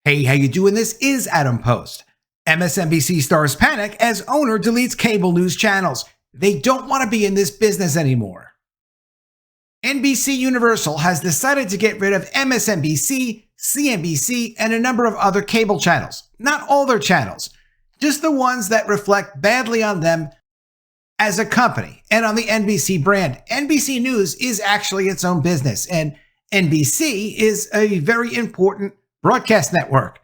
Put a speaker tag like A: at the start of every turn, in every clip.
A: Hey, how you doing? This is Adam Post. MSNBC stars panic as owner deletes cable news channels. They don't want to be in this business anymore. NBC Universal has decided to get rid of MSNBC, CNBC, and a number of other cable channels. Not all their channels, just the ones that reflect badly on them as a company and on the NBC brand. NBC News is actually its own business, and NBC is a very important broadcast network.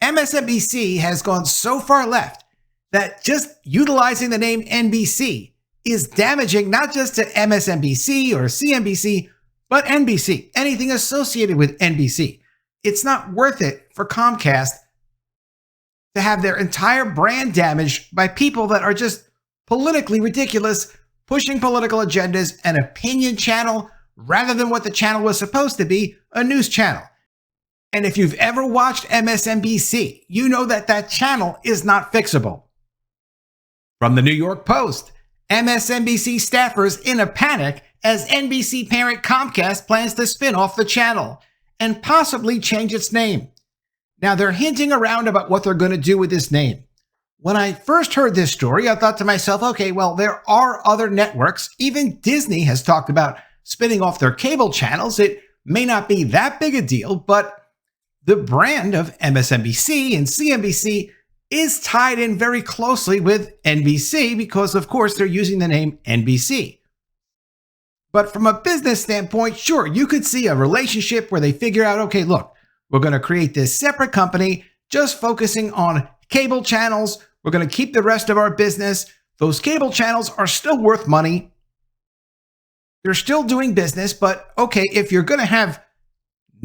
A: MSNBC has gone so far left that just utilizing the name NBC is damaging not just to MSNBC or CNBC, but NBC, anything associated with NBC. It's not worth it for Comcast to have their entire brand damaged by people that are just politically ridiculous, pushing political agendas, an opinion channel, rather than what the channel was supposed to be, a news channel. And if you've ever watched MSNBC, you know that that channel is not fixable. From the New York Post, MSNBC staffers in a panic as NBC-parent Comcast plans to spin off the channel and possibly change its name. Now, they're hinting around about what they're going to do with this name. When I first heard this story, I thought to myself, okay, well, there are other networks. Even Disney has talked about spinning off their cable channels. It may not be that big a deal, but the brand of MSNBC and CNBC is tied in very closely with NBC because, of course, they're using the name NBC. But from a business standpoint, sure, you could see a relationship where they figure out, okay, look, we're going to create this separate company just focusing on cable channels. We're going to keep the rest of our business. Those cable channels are still worth money. They're still doing business, but okay, if you're going to have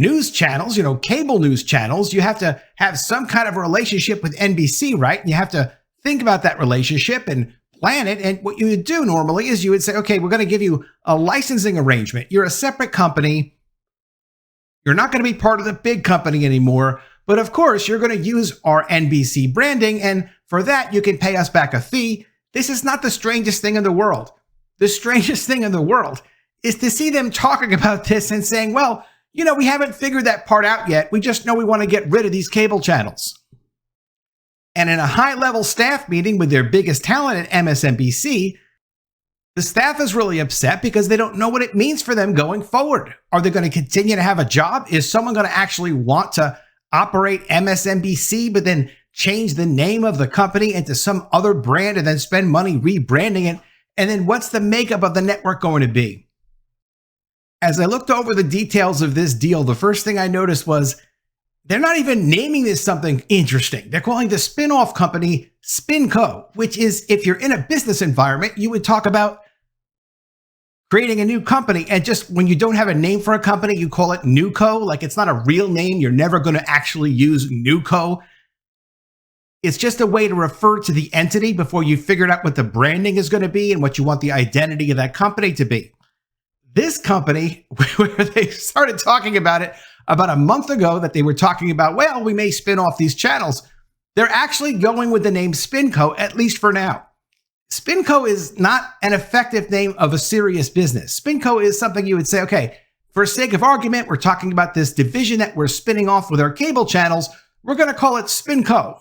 A: news channels, cable news channels, you have to have some kind of a relationship with NBC, right? And you have to think about that relationship and plan it. And what you would do normally is you would say, okay, we're going to give you a licensing arrangement. You're a separate company. You're not going to be part of the big company anymore. But of course, you're going to use our NBC branding. And for that, you can pay us back a fee. This is not the strangest thing in the world. The strangest thing in the world is to see them talking about this and saying, well, we haven't figured that part out yet. We just know we want to get rid of these cable channels. And in a high-level staff meeting with their biggest talent at MSNBC, the staff is really upset because they don't know what it means for them going forward. Are they going to continue to have a job? Is someone going to actually want to operate MSNBC, but then change the name of the company into some other brand and then spend money rebranding it? And then what's the makeup of the network going to be? As I looked over the details of this deal, the first thing I noticed was they're not even naming this something interesting. They're calling the spin-off company SpinCo, which is, if you're in a business environment, you would talk about creating a new company. And just when you don't have a name for a company, you call it NewCo. Like it's not a real name. You're never going to actually use NewCo. It's just a way to refer to the entity before you figured out what the branding is going to be and what you want the identity of that company to be. This company, where they started talking about it about a month ago, that they were talking about, well, we may spin off these channels. They're actually going with the name SpinCo, at least for now. SpinCo is not an effective name of a serious business. SpinCo is something you would say, okay, for sake of argument, we're talking about this division that we're spinning off with our cable channels. We're going to call it SpinCo.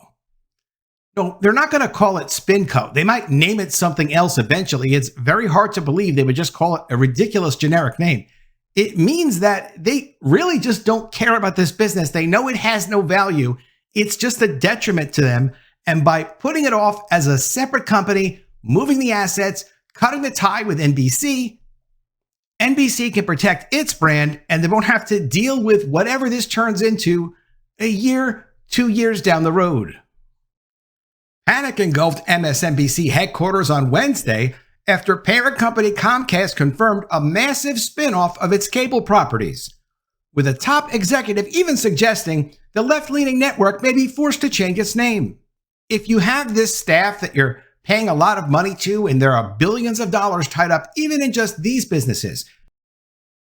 A: No, they're not going to call it SpinCo. They might name it something else eventually. It's very hard to believe they would just call it a ridiculous generic name. It means that they really just don't care about this business. They know it has no value. It's just a detriment to them. And by putting it off as a separate company, moving the assets, cutting the tie with NBC, NBC can protect its brand and they won't have to deal with whatever this turns into a year, 2 years down the road. Panic engulfed MSNBC headquarters on Wednesday after parent company Comcast confirmed a massive spin-off of its cable properties, with a top executive even suggesting the left-leaning network may be forced to change its name. If you have this staff that you're paying a lot of money to and there are billions of dollars tied up even in just these businesses,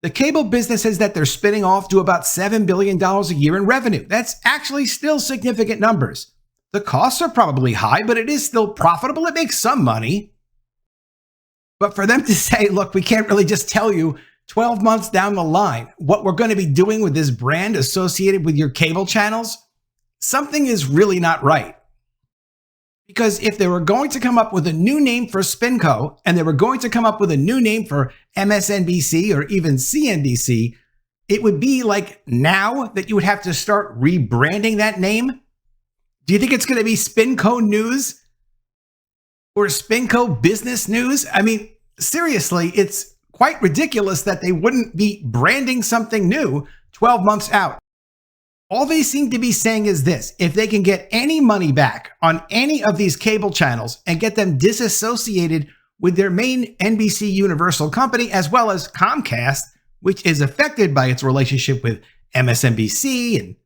A: the cable businesses that they're spinning off do about $7 billion a year in revenue. That's actually still significant numbers. The costs are probably high, but it is still profitable. It makes some money. But for them to say, look, we can't really just tell you 12 months down the line what we're going to be doing with this brand associated with your cable channels, something is really not right. Because if they were going to come up with a new name for SpinCo, and they were going to come up with a new name for MSNBC or even CNBC, it would be like now that you would have to start rebranding that name. Do you think it's going to be SpinCo News or SpinCo Business News? I mean, seriously, it's quite ridiculous that they wouldn't be branding something new 12 months out. All they seem to be saying is this: if they can get any money back on any of these cable channels and get them disassociated with their main NBC Universal company, as well as Comcast, which is affected by its relationship with MSNBC and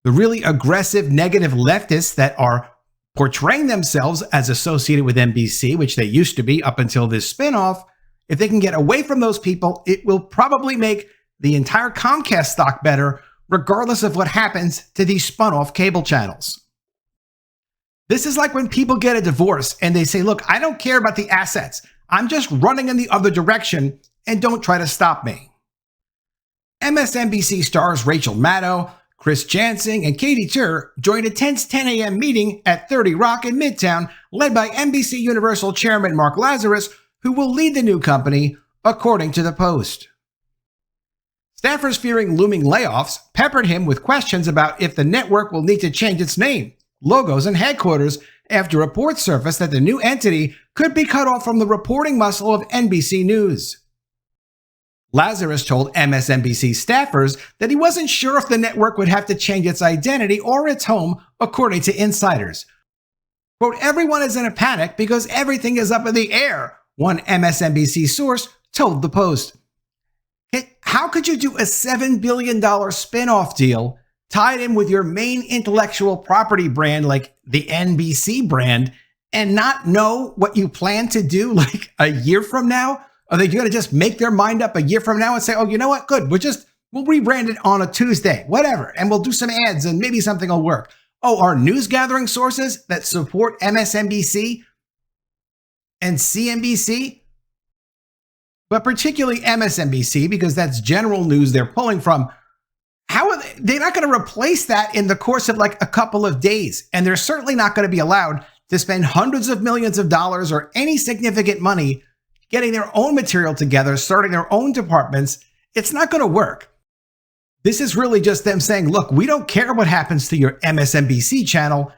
A: the really aggressive negative leftists that are portraying themselves as associated with NBC, which they used to be up until this spinoff, if they can get away from those people, it will probably make the entire Comcast stock better, regardless of what happens to these spun-off cable channels. This is like when people get a divorce and they say, look, I don't care about the assets. I'm just running in the other direction and don't try to stop me. MSNBC stars Rachel Maddow, Chris Jansing, and Katie Tur joined a tense 10 a.m. meeting at 30 Rock in Midtown, led by NBC Universal chairman Mark Lazarus, who will lead the new company, according to the Post. Staffers fearing looming layoffs peppered him with questions about if the network will need to change its name, logos, and headquarters after reports surfaced that the new entity could be cut off from the reporting muscle of NBC News. Lazarus told MSNBC staffers that he wasn't sure if the network would have to change its identity or its home, according to insiders. Quote, everyone is in a panic because everything is up in the air, one MSNBC source told the Post. How could you do a $7 billion spin-off deal tied in with your main intellectual property brand like the NBC brand and not know what you plan to do like a year from now? Are they going to just make their mind up a year from now and say, oh, you know what? Good. We'll rebrand it on a Tuesday, whatever. And we'll do some ads and maybe something will work. Oh, our news gathering sources that support MSNBC and CNBC, but particularly MSNBC, because that's general news they're pulling from. How are they're not going to replace that in the course of like a couple of days. And they're certainly not going to be allowed to spend hundreds of millions of dollars or any significant money getting their own material together, starting their own departments. It's not going to work. This is really just them saying, look, we don't care what happens to your MSNBC channel.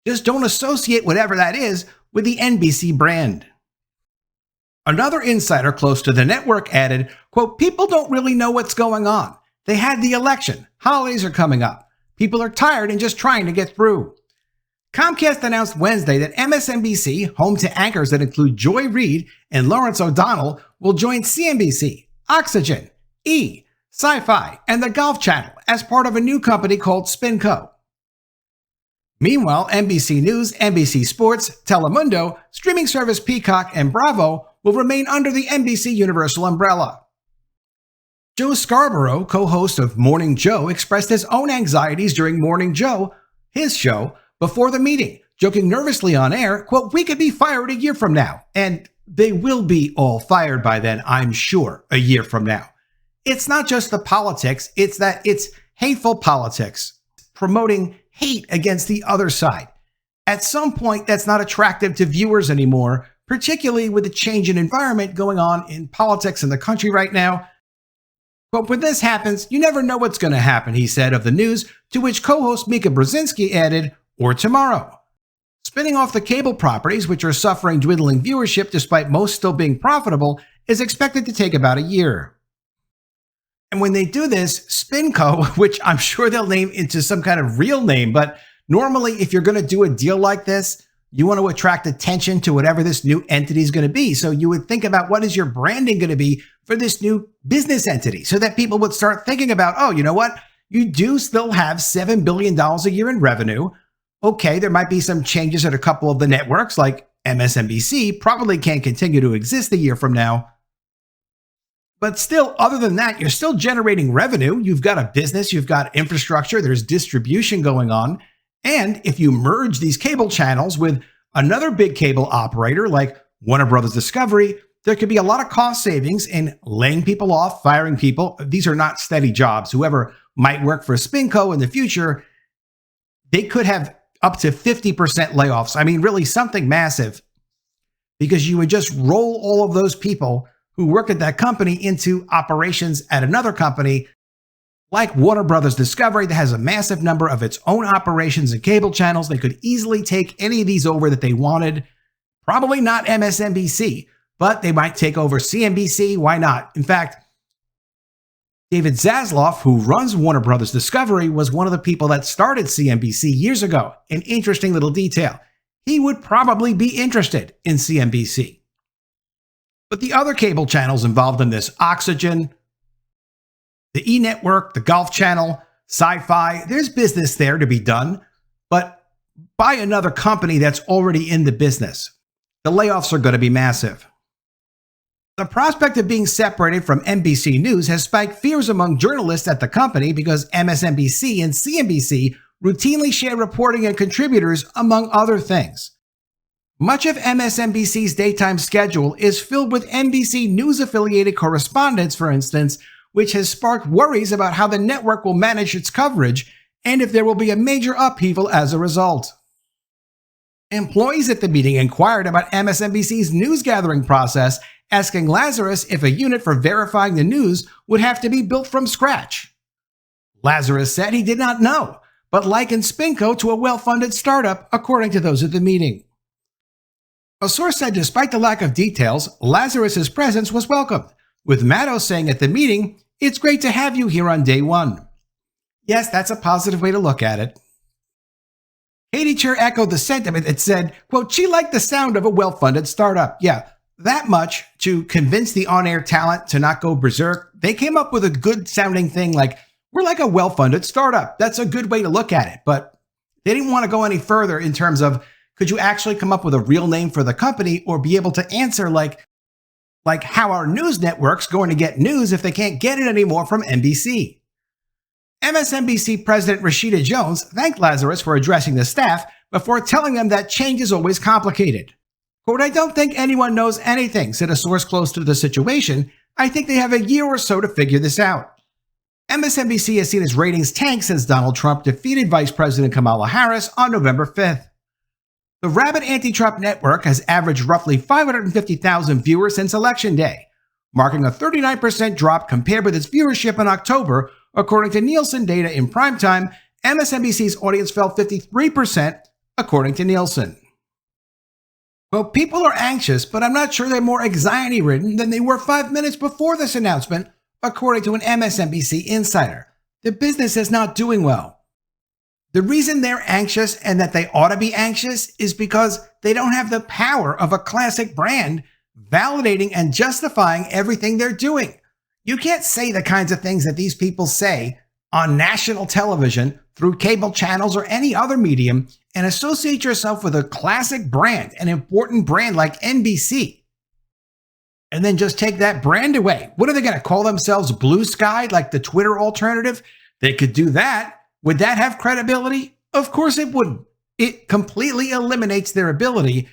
A: Just don't associate whatever that is with the NBC brand. Another insider close to the network added, quote, people don't really know what's going on. They had the election. Holidays are coming up. People are tired and just trying to get through. Comcast announced Wednesday that MSNBC, home to anchors that include Joy Reid and Lawrence O'Donnell, will join CNBC, Oxygen, E!, Sci-Fi, and the Golf Channel as part of a new company called SpinCo. Meanwhile, NBC News, NBC Sports, Telemundo, streaming service Peacock, and Bravo will remain under the NBC Universal umbrella. Joe Scarborough, co-host of Morning Joe, expressed his own anxieties during Morning Joe, his show, before the meeting, joking nervously on air, quote, we could be fired a year from now. And they will be all fired by then, I'm sure, a year from now. It's not just the politics, it's that it's hateful politics, promoting hate against the other side. At some point, that's not attractive to viewers anymore, particularly with the change in environment going on in politics in the country right now. But when this happens, you never know what's going to happen, he said of the news, to which co-host Mika Brzezinski added, or tomorrow. Spinning off the cable properties, which are suffering dwindling viewership despite most still being profitable, is expected to take about a year. And when they do this, SpinCo, which I'm sure they'll name into some kind of real name, but normally if you're going to do a deal like this, you want to attract attention to whatever this new entity is going to be. So you would think about what is your branding going to be for this new business entity so that people would start thinking about, oh, you know what? You do still have $7 billion a year in revenue. Okay, there might be some changes at a couple of the networks like MSNBC probably can't continue to exist a year from now. But still, other than that, you're still generating revenue. You've got a business, you've got infrastructure, there's distribution going on. And if you merge these cable channels with another big cable operator like Warner Brothers Discovery, there could be a lot of cost savings in laying people off, firing people. These are not steady jobs. Whoever might work for Spinco in the future, they could have up to 50% layoffs. I mean, really something massive, because you would just roll all of those people who work at that company into operations at another company like Warner Brothers Discovery that has a massive number of its own operations and cable channels. They could easily take any of these over that they wanted. Probably not MSNBC, but they might take over CNBC. Why not? In fact, David Zaslav, who runs Warner Brothers Discovery, was one of the people that started CNBC years ago. An interesting little detail. He would probably be interested in CNBC. But the other cable channels involved in this, Oxygen, the E! Network, the Golf Channel, Sci-Fi, there's business there to be done, but by another company that's already in the business. The layoffs are going to be massive. The prospect of being separated from NBC News has spiked fears among journalists at the company because MSNBC and CNBC routinely share reporting and contributors, among other things. Much of MSNBC's daytime schedule is filled with NBC News-affiliated correspondence, for instance, which has sparked worries about how the network will manage its coverage and if there will be a major upheaval as a result. Employees at the meeting inquired about MSNBC's news-gathering process, asking Lazarus if a unit for verifying the news would have to be built from scratch. Lazarus said he did not know, but likened Spinco to a well-funded startup, according to those at the meeting. A source said despite the lack of details, Lazarus's presence was welcomed, with Maddow saying at the meeting, "It's great to have you here on day one." Yes, that's a positive way to look at it. Katie Chair echoed the sentiment that said, quote, she liked the sound of a well-funded startup. Yeah, that much to convince the on-air talent to not go berserk. They came up with a good-sounding thing like, we're like a well-funded startup. That's a good way to look at it. But they didn't want to go any further in terms of, could you actually come up with a real name for the company or be able to answer like how are news networks going to get news if they can't get it anymore from NBC? MSNBC President Rashida Jones thanked Lazarus for addressing the staff before telling them that change is always complicated. Quote, I don't think anyone knows anything, said a source close to the situation. I think they have a year or so to figure this out. MSNBC has seen its ratings tank since Donald Trump defeated Vice President Kamala Harris on November 5th. The rabid anti-Trump network has averaged roughly 550,000 viewers since Election Day, marking a 39% drop compared with its viewership in October. According to Nielsen data in primetime, MSNBC's audience fell 53%, according to Nielsen. Well, people are anxious, but I'm not sure they're more anxiety-ridden than they were 5 minutes before this announcement, according to an MSNBC insider. The business is not doing well. The reason they're anxious and that they ought to be anxious is because they don't have the power of a classic brand validating and justifying everything they're doing. You can't say the kinds of things that these people say on national television, through cable channels or any other medium, and associate yourself with a classic brand, an important brand like NBC, and then just take that brand away. What are they going to call themselves? Blue Sky, like the Twitter alternative? They could do that. Would that have credibility? Of course it wouldn't. It completely eliminates their ability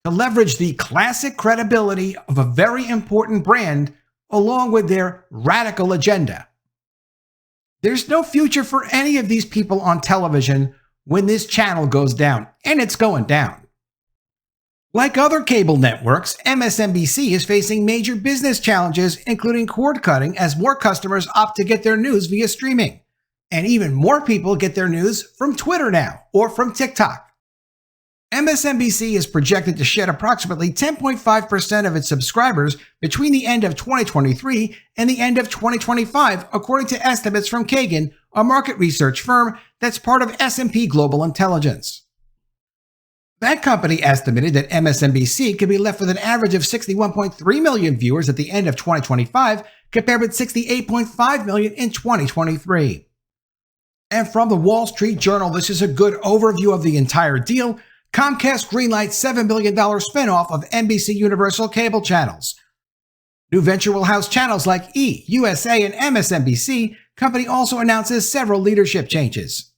A: to leverage the classic credibility of a very important brand along with their radical agenda. There's no future for any of these people on television when this channel goes down, and it's going down. Like other cable networks, MSNBC is facing major business challenges, including cord cutting as more customers opt to get their news via streaming. And even more people get their news from Twitter now, or from TikTok. MSNBC is projected to shed approximately 10.5% of its subscribers between the end of 2023 and the end of 2025, according to estimates from Kagan, a market research firm that's part of S&P Global Intelligence. That company estimated that MSNBC could be left with an average of 61.3 million viewers at the end of 2025, compared with 68.5 million in 2023. And from the Wall Street Journal, this is a good overview of the entire deal. Comcast greenlights $7 billion spinoff of NBC Universal cable channels. New venture will house channels like E!, USA, and MSNBC. Company also announces several leadership changes.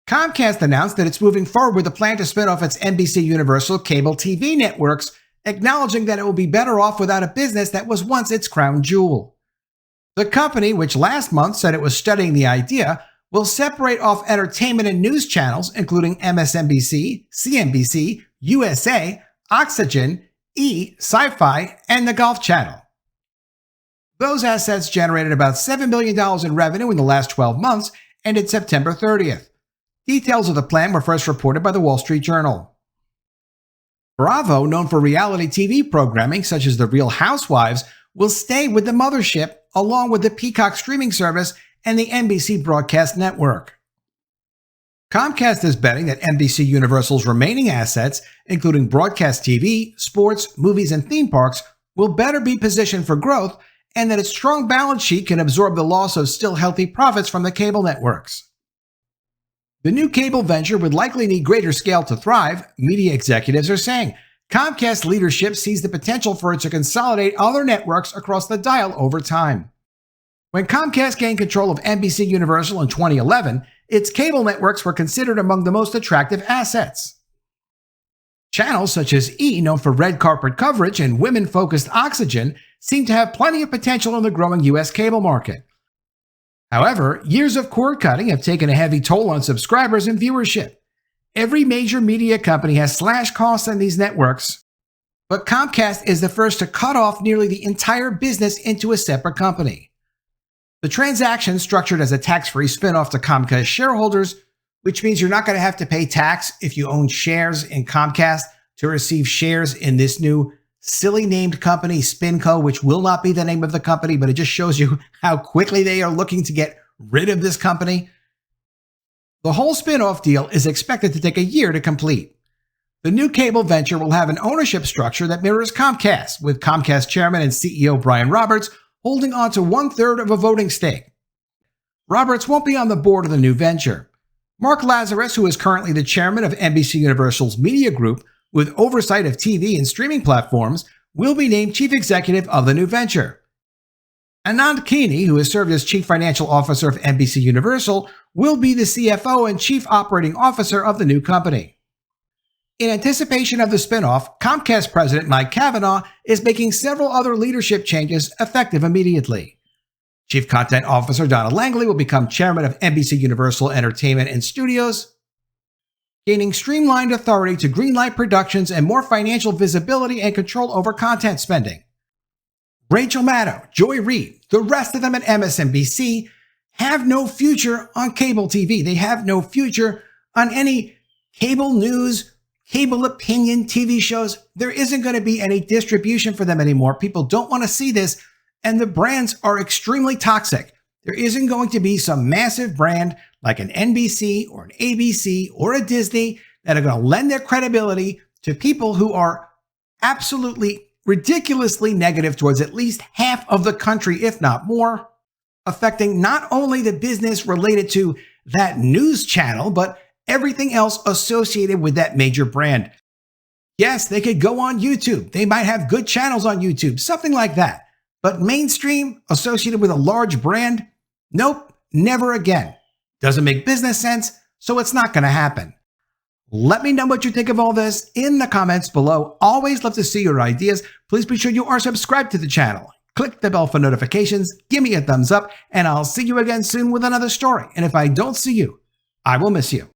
A: Comcast announced that it's moving forward with a plan to spin off its NBC Universal cable TV networks, acknowledging that it will be better off without a business that was once its crown jewel. The company, which last month said it was studying the idea, will separate off entertainment and news channels, including MSNBC, CNBC, USA, Oxygen, Sci-Fi, and the Golf Channel. Those assets generated about $7 billion in revenue in the last 12 months, ended September 30th. Details of the plan were first reported by the Wall Street Journal. Bravo, known for reality TV programming such as The Real Housewives, will stay with the mothership along with the Peacock streaming service and the NBC broadcast network. Comcast is betting that NBC Universal's remaining assets, including broadcast TV, sports, movies, and theme parks, will better be positioned for growth and that its strong balance sheet can absorb the loss of still healthy profits from the cable networks. The new cable venture would likely need greater scale to thrive, media executives are saying. Comcast leadership sees the potential for it to consolidate other networks across the dial over time. When Comcast gained control of NBC Universal in 2011, its cable networks were considered among the most attractive assets. Channels such as known for red carpet coverage, and women-focused Oxygen seem to have plenty of potential in the growing U.S. cable market. However, years of cord cutting have taken a heavy toll on subscribers and viewership. Every major media company has slashed costs on these networks, but Comcast is the first to cut off nearly the entire business into a separate company. The transaction, structured as a tax-free spinoff to Comcast shareholders, which means you're not going to have to pay tax if you own shares in Comcast to receive shares in this new silly named company, SpinCo, which will not be the name of the company, but it just shows you how quickly they are looking to get rid of this company. The whole spin-off deal is expected to take a year to complete. The new cable venture will have an ownership structure that mirrors Comcast, with Comcast chairman and CEO Brian Roberts holding on to 1/3 of a voting stake. Roberts won't be on the board of the new venture. Mark Lazarus, who is currently the chairman of NBC Universal's media group with oversight of TV and streaming platforms, will be named chief executive of the new venture. Anand Kini, who has served as chief financial officer of NBC Universal, will be the CFO and chief operating officer of the new company. In anticipation of the spinoff, Comcast president Mike Cavanaugh is making several other leadership changes effective immediately. Chief content officer Donna Langley will become chairman of NBC Universal Entertainment and Studios, gaining streamlined authority to greenlight productions and more financial visibility and control over content spending. Rachel Maddow, Joy Reid, the rest of them at MSNBC have no future on cable TV. They have no future on any cable news, cable opinion TV shows. There isn't going to be any distribution for them anymore. People don't want to see this, and the brands are extremely toxic. There isn't going to be some massive brand like an NBC or an ABC or a Disney that are going to lend their credibility to people who are absolutely ridiculously negative towards at least half of the country, if not more, affecting not only the business related to that news channel, but everything else associated with that major brand. Yes, they could go on YouTube. They might have good channels on YouTube, something like that. But mainstream associated with a large brand? Nope, never again. Doesn't make business sense, so it's not going to happen. Let me know what you think of all this in the comments below. Always love to see your ideas. Please be sure you are subscribed to the channel. Click the bell for notifications, give me a thumbs up, and I'll see you again soon with another story. And if I don't see you, I will miss you.